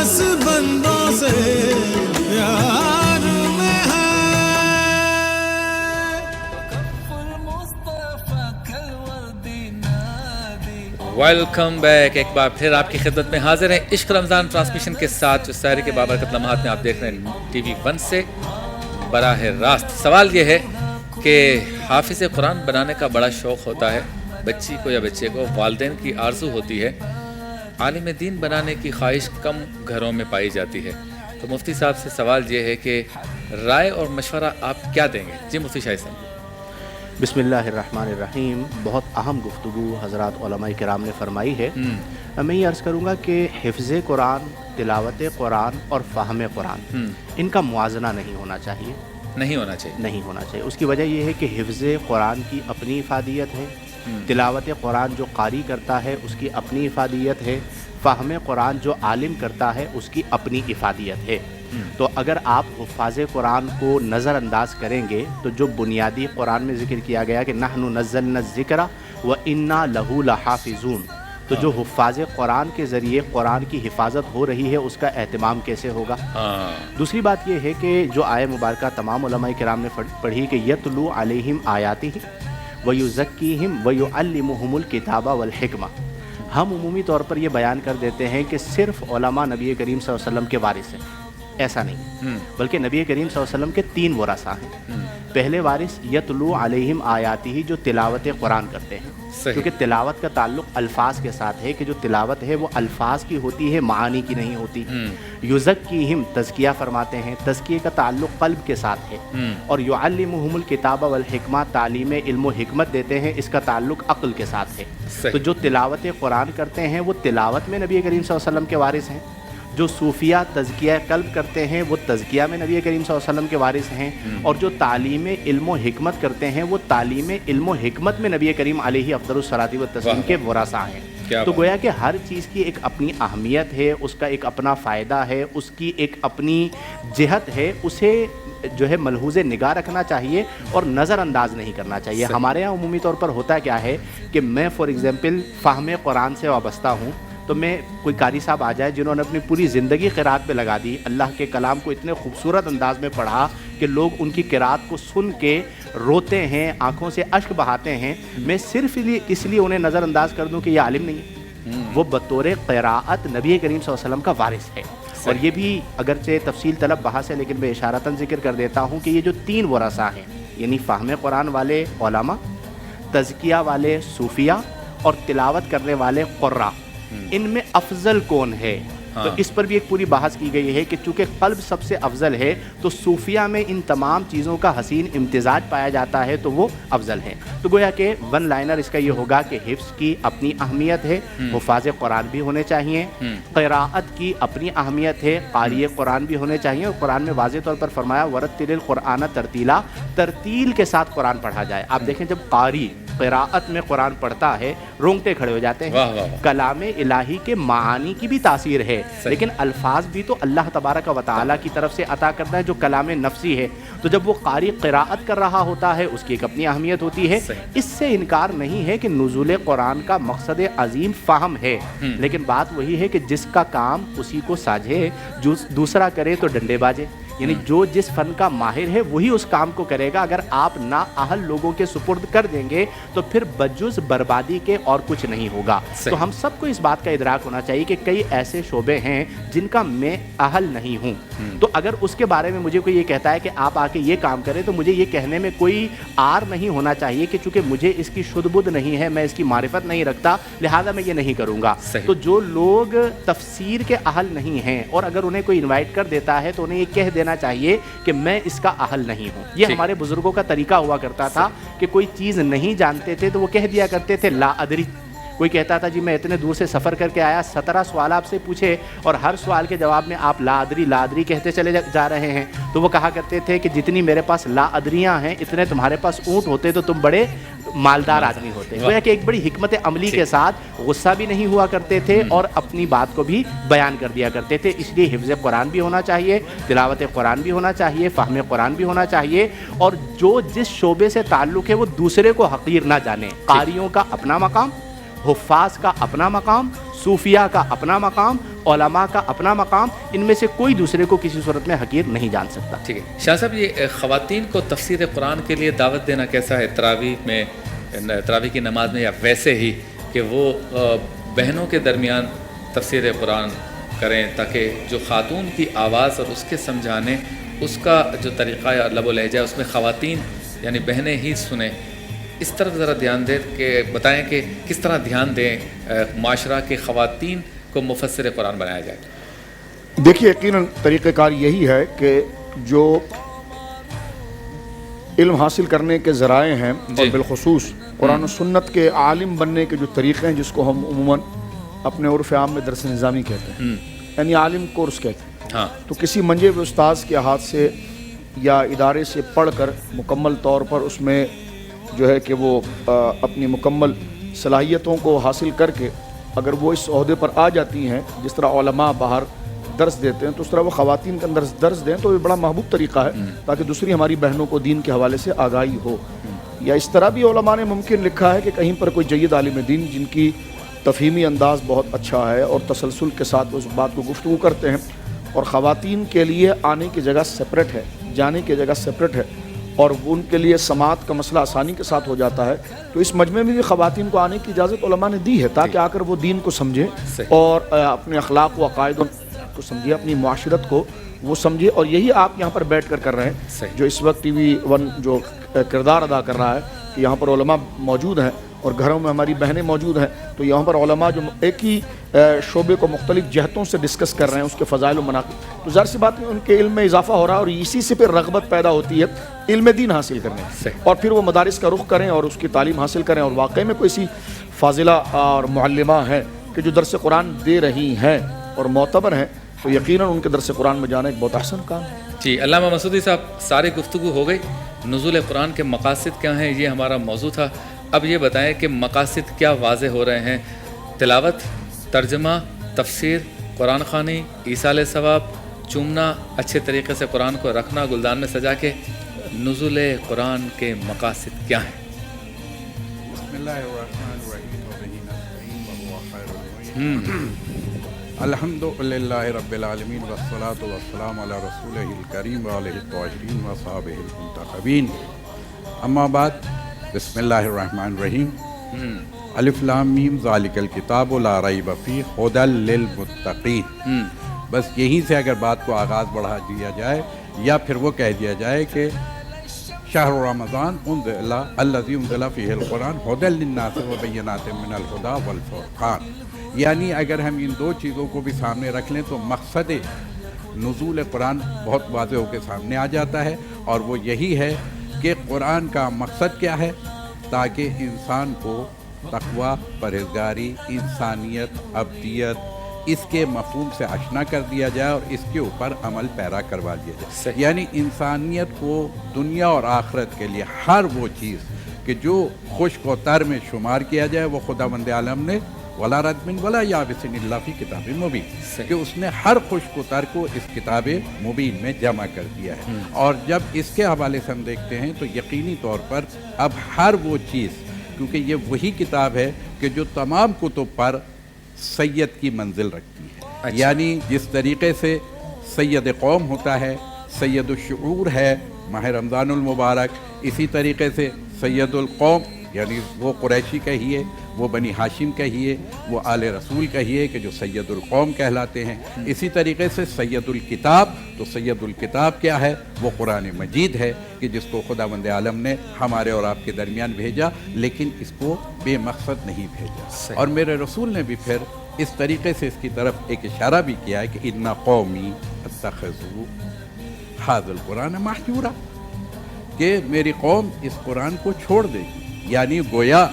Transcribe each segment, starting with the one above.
बस बंदों से प्यार में है। वेलकम बैक, एक बार फिर आपकी खिदमत में हाजिर है इश्क रमज़ान ट्रांसमिशन के साथ, जो सहर के बाबरकत लम्हात में आप देख रहे हैं TV1 से बराह रास्त। सवाल ये है कि हाफिज़ कुरान बनाने का बड़ा शौक़ होता है बच्ची को या बच्चे को, वालिदैन की आरज़ू होती है, आलिम दीन बनाने की ख्वाहिश कम घरों में पाई जाती है। तो मुफ्ती साहब से सवाल ये है कि राय और मशवरा आप क्या देंगे? जी मुफ्ती शाही साहब। बिस्मिल्लाहिर्रहमानिर्रहीम। बहुत अहम गुफ्तगू हज़रात उलमाए किराम ने फरमाई है। मैं ये अर्ज़ करूँगा कि हिफ्ज़ कुरान, तिलावत कुरान और फ़हम कुरान, इनका मुआजना नहीं होना चाहिए। नहीं होना चाहिए। उसकी वजह यह है कि हिफ्ज़ कुरान की अपनी इफ़ादियत है, तिलावत कुरान जो कारी करता है उसकी अपनी इफ़ादियत है, फ़हम कुरान जो आलिम करता है उसकी अपनी इफ़ादियत है। तो अगर आप हुफ़ाज़ कुरान को नज़रअंदाज करेंगे तो जो बुनियादी कुरान में ज़िक्र किया गया कि नहनु नज़्ज़लना ज़िक्रा व इन्ना लहू लहाफ़िज़ून, तो जो हुफ़ाज़ कुरान के ज़रिए कुरान की हिफाजत हो रही है उसका एहतमाम कैसे होगा। दूसरी बात यह है कि जो आय मुबारका तमाम उलमाए किराम ने पढ़ी कि यतलू अलैहिम आयातिही व युज़क्कीहिम व युअल्लिमुहुमुल किताबा वल हिकमा, हम उमूमी तौर पर यह बयान कर देते हैं कि सिर्फ़ उलमा नबी करीम सल्लल्लाहु अलैहि वसल्लम के वारिस हैं, ऐसा नहीं, बल्कि नबी करीम सल्लल्लाहु अलैहि वसल्लम के 3 वरासा हैं। पहले वारिस यतलू अलैहिम आयातिही, जो तिलावत कुरान करते हैं, क्योंकि तिलावत का ताल्लुक अल्फाज के साथ है कि जो तिलावत है वो अल्फाज की होती है, मानी की नहीं होती। युज़क्कीहिम, तज़किया फरमाते हैं, तज़किये का ताल्लुक क़ल्ब के साथ है। और युअल्लिमुहुमुल किताब वल हिकमा, तालीम इल्म व हिकमत देते हैं, इसका ताल्लुक अक्ल के साथ है। तो जो तिलावत कुरान करते हैं वो तिलावत में नबी करीम सल्लल्लाहु अलैहि वसल्लम के वारिस हैं। जो सूफिया तज़किया क़ल्ब करते हैं वो तज़किया में नबी करीम सल्लल्लाहु अलैहि वसल्लम के वारिस हैं। और जो तालीम इल्म व हिकमत करते हैं वो तालीम इल्म व हिकमत में नबी करीम अलैहि अफ़दलुस सलाति व तस्लीम के वरासा हैं। तो गोया कि हर चीज़ की एक अपनी अहमियत है, उसका एक अपना फ़ायदा है, उसकी एक अपनी जिहत है, उसे जो है मलहूज़ निगाह रखना चाहिए और नज़रअंदाज नहीं करना चाहिए। हमारे यहाँ उमूमी तौर पर होता क्या है कि मैं फ़ॉर एग्ज़ाम्पल फ़हम कुरान से वाबस्ता हूँ, तो मैं कोई कारी साहब आ जाए जिन्होंने अपनी पूरी ज़िंदगी क़िरात पे लगा दी, अल्लाह के कलाम को इतने खूबसूरत अंदाज में पढ़ा कि लोग उनकी क़िरात को सुन के रोते हैं, आँखों से अश्क बहाते हैं, मैं सिर्फ इसलिए उन्हें नज़रअंदाज कर दूँ कि ये आलिम नहीं है, वो बतौर क़िराअत नबी करीम सल्लल्लाहु अलैहि वसल्लम का वारिस है। और ये भी अगरचे तफसील तलब बहास है, लेकिन मैं इशारतन ज़िक्र कर देता हूँ कि ये जो 3 वरासा हैं, यानी फ़हम कुरान वाले उलमा, तज़किया वाले सूफिया और तिलावत करने वाले क़ुर्रा, इनमें अफजल कौन है? तो इस पर भी एक पूरी बहस की गई है कि चूँकि क़ल्ब सबसे अफजल है तो सूफिया में इन तमाम चीज़ों का हसीन इम्तिजाज पाया जाता है, तो वो अफजल है। तो गोया कि वन लाइनर इसका ये होगा कि हिफ्ज़ की अपनी अहमियत है, हुफ़ाज़ कुरान भी होने चाहिए, क़िराअत की अपनी अहमियत है, क़ारी कुरान भी होने चाहिए। और कुरान में वाज़ेह तौर पर फरमाया वरत्तिलिल कुरान तरतीला, तरतील के साथ कुरान पढ़ा जाए। आप देखें जब क़ारी क़िराअत में कुरान पढ़ता है रोंगटे खड़े हो जाते हैं। कलाम इलाही के मानी की भी तासीर है, लेकिन अल्फाज भी तो अल्लाह तबारक व तआला की तरफ से अता करता है जो कलाम नफ्सी है। तो जब वो क़ारी क़िराअत कर रहा होता है उसकी एक अपनी अहमियत होती है। इससे इनकार नहीं है कि नुज़ूल कुरान का मकसद अजीम फ़हम है, लेकिन बात वही है कि जिसका काम उसी को साझे, जो दूसरा करे तो डंडे बाजे, यानी जो जिस फ़न का माहिर है वही उस काम को करेगा। अगर आप ना अहल लोगों के सुपुर्द कर देंगे तो फिर बजुज़ बर्बादी के और कुछ नहीं होगा। तो हम सबको इस बात का इदराक होना चाहिए कि कई ऐसे शोबे हैं जिनका मैं अहल नहीं हूँ, तो अगर उसके बारे में मुझे कोई ये कहता है कि आप आके ये काम करें, तो मुझे ये कहने में कोई आर नहीं होना चाहिए कि चूँकि मुझे इसकी शुद्ध-बुद्ध नहीं है, मैं इसकी मारिफत नहीं रखता, लिहाजा मैं ये नहीं करूँगा। तो जो लोग तफसीर के अहल नहीं हैं और अगर उन्हें कोई इन्वाइट कर देता है तो उन्हें ये कह देना चाहिए कि मैं इसका अहल नहीं हूँ। ये हमारे बुजुर्गों का तरीका हुआ करता था कि कोई चीज़ नहीं जानते थे तो वो कह दिया करते थे ला अदरी। कोई कहता था जी मैं इतने दूर से सफ़र करके आया, 17 सवाल आपसे पूछे और हर सवाल के जवाब में आप ला अदरी कहते चले जा रहे हैं। तो वो कहा करते थे कि जितनी मेरे पास ला अदरियाँ हैं इतने तुम्हारे पास ऊँट होते तो तुम बड़े मालदार आदमी होते। गोया कि एक बड़ी हिकमत अमली के साथ गुस्सा भी नहीं हुआ करते थे और अपनी बात को भी बयान कर दिया करते थे। इसलिए हिफ्ज़ कुरान भी होना चाहिए, तिलावत कुरान भी होना चाहिए, फ़हम कुरान भी होना चाहिए, और जो जिस शोबे से ताल्लुक़ है वो दूसरे को हक़ीर ना जाने। क़ारियों का अपना मकाम, हुफ़ाज़ का अपना मकाम, صوفیہ کا اپنا مقام، علماء کا اپنا مقام، ان میں سے کوئی دوسرے کو کسی صورت میں حقیر نہیں جان سکتا. ٹھیک ہے شاہ صاحب، یہ خواتین کو تفسیر قرآن کے لیے دعوت دینا کیسا ہے تراویح کی نماز میں، یا ویسے ہی کہ وہ بہنوں کے درمیان تفسیر قرآن کریں تاکہ جو خاتون کی آواز اور اس کے سمجھانے اس کا جو طریقہ یا لب و لہجہ اس میں خواتین یعنی بہنیں ہی سنیں، اس طرف ذرا دھیان دیں کہ بتائیں کہ کس طرح دھیان دیں معاشرہ کے خواتین کو مفسر قرآن بنایا جائے. دیکھیے یقیناً طریقہ کار یہی ہے کہ جو علم حاصل کرنے کے ذرائع ہیں اور بالخصوص قرآن و سنت کے عالم بننے کے جو طریقے ہیں، جس کو ہم عموماً اپنے عرف عام میں درس نظامی کہتے ہیں، یعنی عالم کورس کہتے ہیں، تو کسی منجے ہوئے استاذ کے ہاتھ سے یا ادارے سے پڑھ کر مکمل طور پر اس میں جو ہے کہ وہ اپنی مکمل صلاحیتوں کو حاصل کر کے اگر وہ اس عہدے پر آ جاتی ہیں، جس طرح علماء باہر درس دیتے ہیں تو اس طرح وہ خواتین کے اندر درس دیں، تو یہ بڑا محبوب طریقہ ہے تاکہ دوسری ہماری بہنوں کو دین کے حوالے سے آگاہی ہو. یا اس طرح بھی علماء نے ممکن لکھا ہے کہ کہیں پر کوئی جید عالم دین جن کی تفہیمی انداز بہت اچھا ہے اور تسلسل کے ساتھ اس بات کو گفتگو کرتے ہیں، اور خواتین کے لیے آنے کی جگہ سپریٹ ہے، جانے کی جگہ سپریٹ ہے، اور ان کے لیے سماعت کا مسئلہ آسانی کے ساتھ ہو جاتا ہے، تو اس مجمع میں بھی خواتین کو آنے کی اجازت علماء نے دی ہے تاکہ آ کر وہ دین کو سمجھیں اور اپنے اخلاق و عقائد کو سمجھے، اپنی معاشرت کو وہ سمجھے. اور یہی آپ یہاں پر بیٹھ کر کر رہے ہیں، جو اس وقت ٹی وی ون جو کردار ادا کر رہا ہے کہ یہاں پر علماء موجود ہیں اور گھروں میں ہماری بہنیں موجود ہیں، تو یہاں پر علماء جو ایک ہی شعبے کو مختلف جہتوں سے ڈسکس کر رہے ہیں، اس کے فضائل و مناقب، تو ظاہر سی بات ہے ان کے علم میں اضافہ ہو رہا ہے، اور اسی سے پھر رغبت پیدا ہوتی ہے علم دین حاصل کرنے، اور پھر وہ مدارس کا رخ کریں اور اس کی تعلیم حاصل کریں. اور واقعی میں کوئی سی فاضلہ اور معلمہ ہیں کہ جو درس قرآن دے رہی ہیں اور معتبر ہیں، تو یقیناً ان کے درس قرآن میں جانا ایک بہت احسن کام ہے. جی علامہ مسعودی صاحب، ساری گفتگو ہو گئی، نزول قرآن کے مقاصد کیا ہیں یہ ہمارا موضوع تھا. اب یہ بتائیں کہ مقاصد کیا واضح ہو رہے ہیں؟ تلاوت، ترجمہ، تفسیر، قرآن خوانی، ایصال ثواب، چومنا، اچھے طریقے سے قرآن کو رکھنا گلدان میں سجا کے. نزول قرآن کے مقاصد کیا ہیں؟ بسم اللہ الرحمن الرحیم وبہ نستعین وہو خیر المعین. الحمد للہ رب العالمین والصلاة والسلام علی رسولہ الکریم وعلیہ الطاہرین وصحابہ المنتخبین. اما بعد، بسم اللہ الرحمن الرحیم. الف لام میم ذالک الکتاب لا ریب فیہ ھدی للمتقین. بس یہیں سے اگر بات کو آغاز بڑھا دیا جائے، یا پھر وہ کہہ دیا جائے کہ شہر رمضان الذی انزل فیہ القرآن ھدی للناس وبینات من الھدی والفرقان. یعنی اگر ہم ان دو چیزوں کو بھی سامنے رکھ لیں تو مقصد نزول قرآن بہت واضح ہو کے سامنے آ جاتا ہے، اور وہ یہی ہے کہ قرآن کا مقصد کیا ہے، تاکہ انسان کو تقوی، پرہیزگاری، انسانیت، ابدیت، اس کے مفہوم سے آشنا کر دیا جائے اور اس کے اوپر عمل پیرا کروا دیا جائے. یعنی انسانیت کو دنیا اور آخرت کے لیے ہر وہ چیز کہ جو خشک و تر میں شمار کیا جائے، وہ خداوند عالم نے ولا ردمن ولا یابسن الا فی کتاب مبین، کہ اس نے ہر خشک و تر کو اس کتاب مبین میں جمع کر دیا ہے. اور جب اس کے حوالے سے ہم دیکھتے ہیں تو یقینی طور پر اب ہر وہ چیز، کیونکہ یہ وہی کتاب ہے کہ جو تمام کتب پر سید کی منزل رکھتی ہے. یعنی جس طریقے سے سید قوم ہوتا ہے، سید الشعور ہے ماہ رمضان المبارک، اسی طریقے سے سید القوم یعنی وہ قریشی کہیے، وہ بنی ہاشم کہیے، وہ آل رسول کہیے کہ جو سید القوم کہلاتے ہیں. اسی طریقے سے سید الکتاب، تو سید الکتاب کیا ہے؟ وہ قرآن مجید ہے کہ جس کو خداوند عالم نے ہمارے اور آپ کے درمیان بھیجا، لیکن اس کو بے مقصد نہیں بھیجا. اور میرے رسول نے بھی پھر اس طریقے سے اس کی طرف ایک اشارہ بھی کیا ہے کہ ان قومی اتخذوا ھذا القرآن مہجورا، کہ میری قوم اس قرآن کو چھوڑ دے گی. یعنی گویا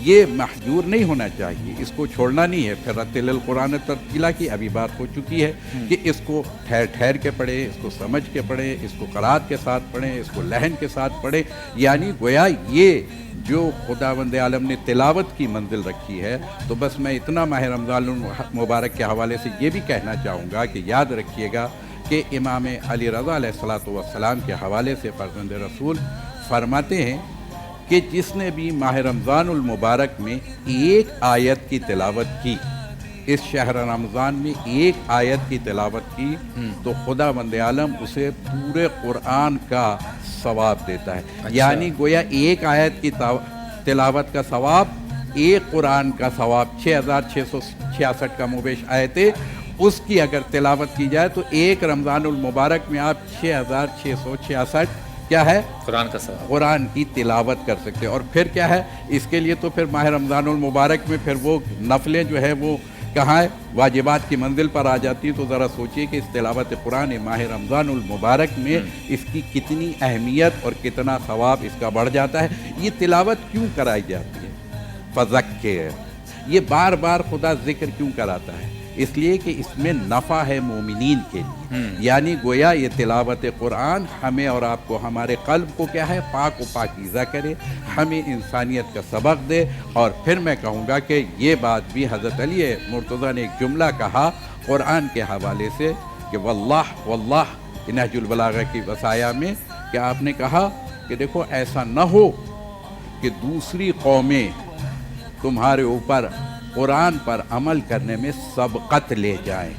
یہ محجور نہیں ہونا چاہیے، اس کو چھوڑنا نہیں ہے. پھر رتل القرآن ترتیلا کی ابھی بات ہو چکی ہے کہ اس کو ٹھہر ٹھہر کے پڑھیں، اس کو سمجھ کے پڑھیں، اس کو قرات کے ساتھ پڑھیں، اس کو لہن کے ساتھ پڑھیں. یعنی گویا یہ جو خداوند عالم نے تلاوت کی منزل رکھی ہے. تو بس میں اتنا ماہ رمضان المبارک کے حوالے سے یہ بھی کہنا چاہوں گا کہ یاد رکھیے گا کہ امام علی رضا علیہ الصلوۃ والسلام کے حوالے سے فرزند رسول فرماتے ہیں کہ جس نے بھی ماہ رمضان المبارک میں ایک آیت کی تلاوت کی इस शहर रमज़ान में एक आयत की तिलावत की तो खुदा बंदे आलम उसे पूरे कुरान का सवाब देता है। अच्छा। यानी गोया एक आयत की तिलावत का सवाब एक कुरान का सवाब 6666 का मुबेश आयतें उसकी अगर तिलावत की जाए तो एक रमज़ानुल मुबारक में आप 6666 क्या है कुरान का सवाब कुरान की तिलावत कर सकते हैं। और फिर क्या है इसके लिए तो फिर माह रमज़ानुल मुबारक में फिर वो नफलें जो है वो कहाँ है वाजिबात की मंजिल पर आ जाती है। तो ज़रा सोचिए कि इस तिलावत कुरान माह रमज़ानुल मुबारक में इसकी कितनी अहमियत और कितना सवाब इसका बढ़ जाता है। ये तिलावत क्यों कराई जाती है? फ़ज़क्किर, ये बार बार खुदा जिक्र क्यों कराता है? इसलिए कि इसमें नफ़ा है मोमिनीन के लिए। यानी गोया ये तिलावत कुरान हमें और आपको हमारे क़ल्ब को क्या है पाक व पाकीज़ा करे, हमें इंसानियत का सबक दे। और फिर मैं कहूँगा कि ये बात भी हज़रत अली मुर्तज़ा ने एक जुमला कहा कुरान के हवाले से कि वल्लाह वल्लाह नहजुल बलागा की वसाया में कि आपने कहा कि देखो ऐसा न हो कि दूसरी कौमें तुम्हारे ऊपर कुरान पर अमल करने में सबकत ले जाएं।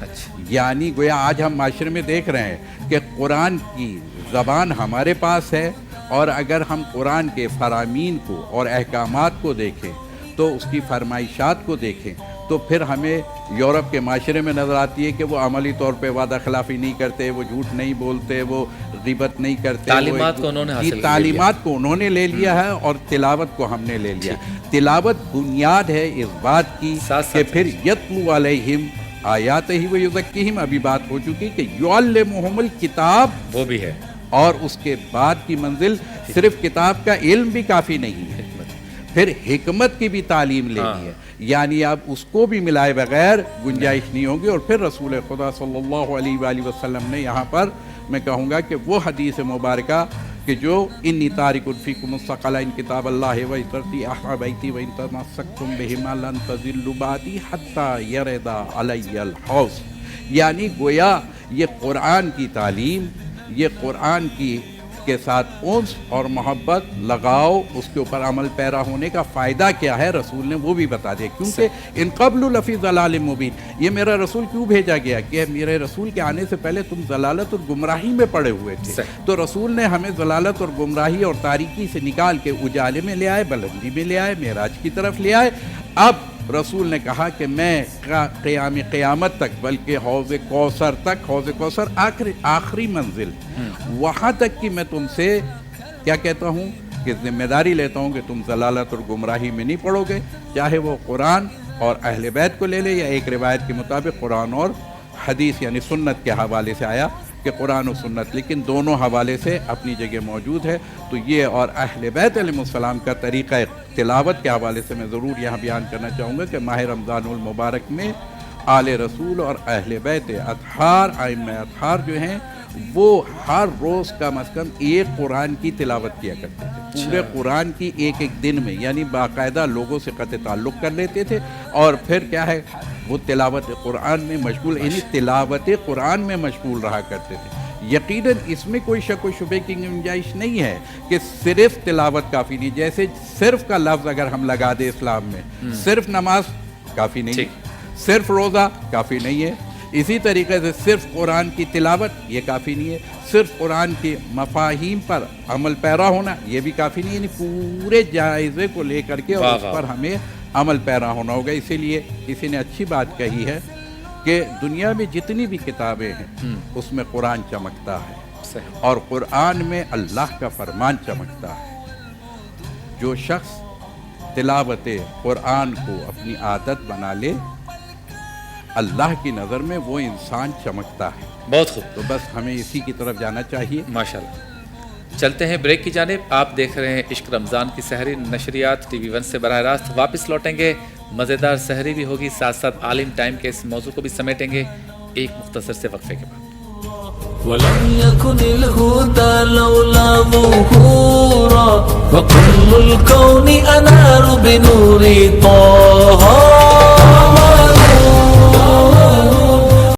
यानी गोया आज हम माशरे में देख रहे हैं कि कुरान की ज़बान हमारे पास है और अगर हम कुरान के फरामीन को और अहकामात को देखें तो उसकी फरमाइशात को देखें तो फिर हमें यूरोप के माशरे में नज़र आती है कि वो अमली तौर पे वादा खिलाफ़ी नहीं करते, वो झूठ नहीं बोलते, वो ग़ीबत नहीं करते। तालीमात को उन्होंने हासिल तालीमात को उन्होंने ले लिया है और तिलावत को हमने ले लिया। तिलावत बुनियाद है इस बात की कि फिर यत्लू अलैहिम आयात ही व युज़क्कीहिम, अभी बात हो चुकी कि युअल्लिमुहुमुल किताब वो भी है। और उसके बाद की मंजिल सिर्फ किताब का इल्म भी काफ़ी नहीं है, फिर हिकमत की भी तालीम लेनी है। यानी आप उसको भी मिलाए बगैर गुंजाइश नहीं होगी। और फिर रसूल खुदा सल्लल्लाहु अलैहि वसल्लम ने यहाँ पर मैं कहूँगा कि वो हदीस मुबारका कि जो इन्नी तारिकुन फ़ीकुम सक़लैन किताब अल्लाह व इतरती अहबैती व इन तमस्सकतुम बिहिमा लन तज़िल्लु बादी हत्ता यरदा अलैयल हौज़। यानी गोया ये कुरान की तालीम, ये कुरान की के साथ उन्स और मोहब्बत लगाओ, उसके ऊपर अमल पैरा होने का फ़ायदा क्या है रसूल ने वो भी बता दिया। क्योंकि इन क़ब्लु लफ़ी ज़लाल मुबीन, ये मेरा रसूल क्यों भेजा गया कि मेरे रसूल के आने से पहले तुम ज़लालत और गुमराही में पड़े हुए थे। तो रसूल ने हमें ज़लालत और गुमराही और तारीकी से निकाल के उजाले में ले आए, बुलंदी में ले आए, मेराज की तरफ ले आए। अब रसूल ने कहा कि मैं क़यामत तक बल्कि हौज़ कौसर तक, हौज़ कौसर आखिरी मंजिल, वहाँ तक कि मैं तुमसे क्या कहता हूँ कि ज़िम्मेदारी लेता हूँ कि तुम ज़लालत और गुमराही में नहीं पड़ोगे, चाहे वो कुरान और अहले बैत को ले ले या एक रिवायत के मुताबिक कुरान और हदीस यानी सुन्नत के हवाले से आया कि कुरान और सुन्नत, लेकिन दोनों हवाले से अपनी जगह मौजूद है। तो ये और अहले बैत अलैहिस्सलाम का तरीक़ा तिलावत के हवाले से मैं ज़रूर यहाँ बयान करना चाहूँगा कि माह रमज़ानुल मुबारक में आले रसूल और अहले बैत अतहार आइम्मा अतहार जो हैं वो हर रोज़ कम अज़ कम एक कुरान की तिलावत किया करते थे। पूरे कुरान की एक एक दिन में, यानी बाकायदा लोगों से क़त्ए ताल्लुक़ कर लेते थे और फिर क्या है वो तिलावत कुरान में मशगूल, यानी तिलावत कुरान में मशगूल रहा करते थे। यकीनन इसमें कोई शक व शुबे की गुंजाइश नहीं है कि सिर्फ तिलावत काफ़ी नहीं। जैसे सिर्फ का लफ्ज़ अगर हम लगा दें इस्लाम में, सिर्फ नमाज काफ़ी नहीं है, सिर्फ रोज़ा काफ़ी नहीं है, इसी तरीके से सिर्फ कुरान की तिलावत ये काफ़ी नहीं है, सिर्फ कुरान के मफाहीम पर अमल पैरा होना ये भी काफ़ी नहीं है। पूरे जायज़े को लेकर के और उस पर हमें अमल पैरा होना होगा। इसीलिए किसी ने अच्छी बात कही है कि दुनिया में जितनी भी किताबें हैं उसमें कुरान चमकता है और कुरान में अल्लाह का फरमान चमकता है। जो शख्स तिलावत कुरान को अपनी आदत बना ले, अल्लाह की नज़र में वो इंसान चमकता है। बहुत खूब। तो बस हमें इसी की तरफ जाना चाहिए। माशाल्लाह। चलते हैं ब्रेक की जानिब। आप देख रहे हैं इश्क रमज़ान की सहरी नशरियात TV1 से बराह रास्त। वापस लौटेंगे, मज़ेदार सहरी भी होगी, साथ साथ आलिम टाइम के इस मौजू को भी समेटेंगे एक मुख्तसर से वक्फे के बाद। वलम यकुनिल हुदा लौला ज़ुहूरा व कुल्लुल कौनि अनारु बिनूरि ताहा।